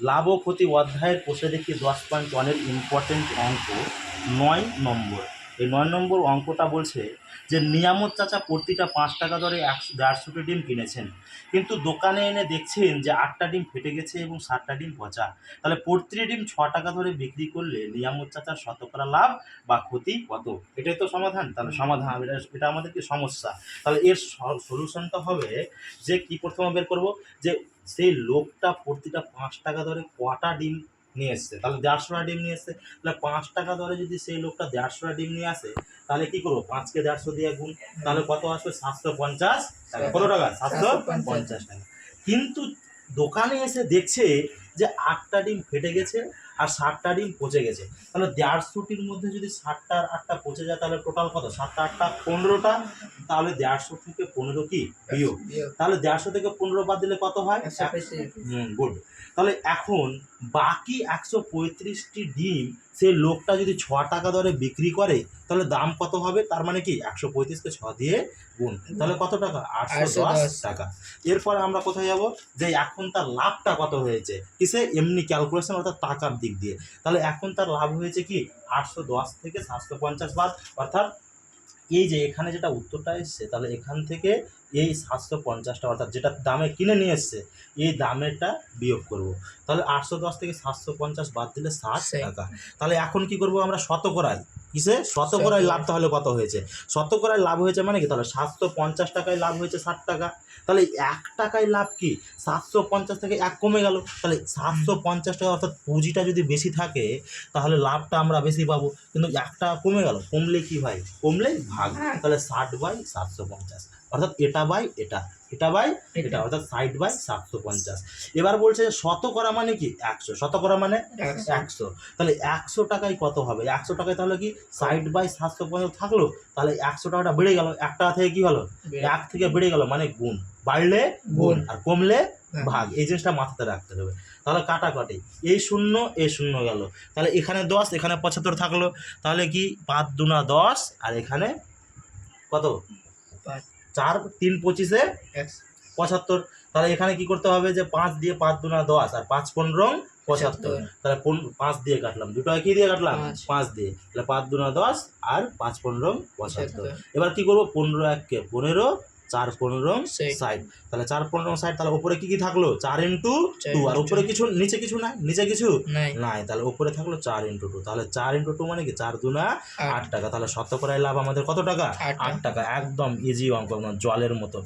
লাভ ও ক্ষতি অধ্যায়ের কোষে দেখি 10.1-এর ইম্পর্টেন্ট অঙ্ক 9 নম্বর। এই 9 নম্বর অঙ্কটা বলছে যে নিয়ামত চাচা প্রতিটা 5 টাকা দরে 150টি ডিম কিনেছেন, কিন্তু দোকানে এনে দেখছেন যে 8টা ডিম ফেটে গেছে এবং 7টা ডিম পচা। তাহলে প্রতিটি ডিম 6 টাকা ধরে বিক্রি করলে নিয়ামত চাচার শতকরা লাভ বা ক্ষতি কত? এটাই তো সমাধান। তাহলে সমাধান এটা আমাদের কি সমস্যা। তাহলে এর সলিউশনটা হবে যে কি প্রথমে বের করব যে সেই লোকটা প্রতিটা 5 টাকা দরে কটা ডিম নিয়ে এসছে। তাহলে 150টা ডিম নিয়ে এসছে। তাহলে 5 টাকা দরে যদি সেই লোকটা 150টা ডিম নিয়ে আসে, তাহলে কি করবো 5কে 150 দিয়ে গুণ, তাহলে কত আসবে 750 টাকা। কত টাকা? 750 টাকা। কিন্তু দোকানে এসে দেখছে যে 8টা ডিম ফেটে গেছে আর 7টা ডিম পচে গেছে। তাহলে 150টির মধ্যে যদি 7টা আর 8টা পচে যায় তাহলে টোটাল কত? 7টা 8টা 15টা। তাহলে 150 থেকে 15 কি বিয়োগ। তাহলে 150 থেকে 15 বাদ দিলে কত হয়? গুড। তাহলে এখন বাকি 135টি ডিম সেই লোকটা যদি 6 টাকা দরে বিক্রি করে তাহলে দাম কত হবে? তার মানে কি 135কে 6 দিয়ে গুণ, তাহলে কত টাকা? 810 টাকা। এরপরে আমরা কোথায় যাব যে এখন তার লাভটা কত হয়েছে কিসে? এমনি ক্যালকুলেশন, অর্থাৎ টাকার দিক দিয়ে। তাহলে এখন তার লাভ হয়েছে কি 810 থেকে 750 বাদ, অর্থাৎ এই যে এখানে যেটা উত্তরটা এসছে, তাহলে এখান থেকে এই 750টা অর্থাৎ যেটা দামে কিনে নিয়ে এসছে এই দামেরটা বিয়োগ করব। তাহলে 810 থেকে 750 বাদ দিলে 60 টাকা। তাহলে এখন কি করব আমরা? শতকরায়। কিসে? শতকরায় লাভ তাহলে কত হয়েছে? শতকরায় লাভ হয়েছে মানে কি? তাহলে 750 টাকায় লাভ হয়েছে 60 টাকা। তাহলে 1 টাকায় লাভ কি 750 থেকে 1 কমে গেল। তাহলে 750 টাকা, অর্থাৎ পুঁজিটা যদি বেশি থাকে তাহলে লাভটা আমরা বেশি পাবো, কিন্তু 1 টাকা কমে গেল। কমলে কি হয়? কমলে ভাগ। তাহলে 60/750, অর্থাৎ এটা বাই এটা, এটা বাই এটা, অর্থাৎ 60/750। এবার বলছে শতকরা মানে কি 100, শতকরা মানে 100। তাহলে 100 টাকায় কত হবে? 100 টাকায় তাহলে কি 60/750 থাকলো, তাহলে 100 টাকাটা বেড়ে গেল। 1 টাকা থেকে কি হলো? 1 থেকে বেড়ে গেল মানে গুণ, বাড়লে গুণ আর কমলে ভাগ। এই জিনিসটা মাথাতে রাখতে হবে। তাহলে কাটাকাটি, এই শূন্য এই শূন্য গেল, তাহলে এখানে 10 এখানে 75 থাকলো। তাহলে কি 5 দুনা 10 আর এখানে কত? 4 3 25-এ 75। তাহলে এখানে কি করতে হবে যে 5 দিয়ে 5 দুনা 10 আর 5 15 75। তাহলে 5 দিয়ে কাটলাম, দুটো কি দিয়ে কাটলাম? 5 দিয়ে। তাহলে 5 দুনা 10 আর 5 15 75। এবার কি করবো? 15 1-কে 15, 4 15 60। তাহলে 4 15 60। তাহলে উপরে কি কি থাকলো? 4 ইন্টু 2। আর উপরে কিছু, নিচে কিছু নাই, নিচে কিছু নাই। তাহলে উপরে থাকলো 4 ইন্টু 2। তাহলে 4 ইন্টু 2 মানে কি 4 দুনা 8 টাকা। তাহলে শতকরায় লাভ আমাদের কত টাকা? 8 টাকা। একদম ইজি অঙ্ক, জলের মতো।